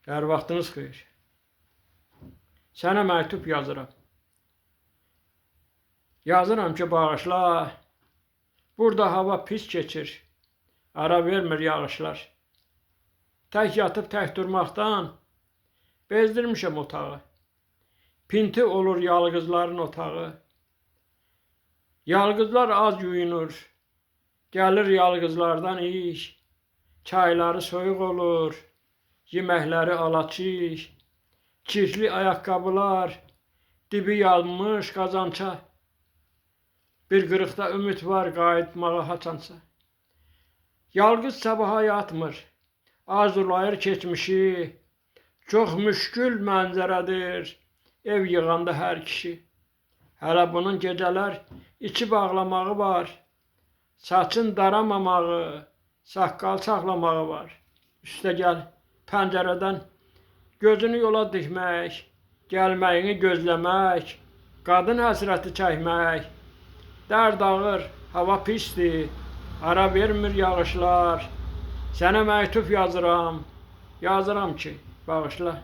Hər vaxtınız xeyir. Sənə məktub yazıram. Yazıram ki, bağışla. Burada hava pis keçir. Ara vermir yağışlar. Tək yatıb tək durmaqdan bezdirmişəm otağı. Pinti olur yalqızların otağı. Yalqızlar az yuyunur. Gəlir yalqızlardan iş. Çayları soyuq olur. Yeməkləri alaçıq. Çirkli ayaqqabılar. Dibi yanmış qazança. Bir qırıqda ümid var qayıtmağa haçansa. Yalqız sabaha yatmır. Arzulayır keçmişi. Çox müşkül mənzərədir. Ev yığanda hər kişi. Hələ bunun gecələr içi bağlamağı var. Saçın daramamağı, saqqal saxlamağı var. Üstə gəl pəncərədən gözünü yola dikmək, gəlməyini gözləmək, qadın həsrəti çəkmək. Dərd ağır, hava pisdir, ara vermir yağışlar. Sənə məktub yazıram, yazıram ki, bağışla.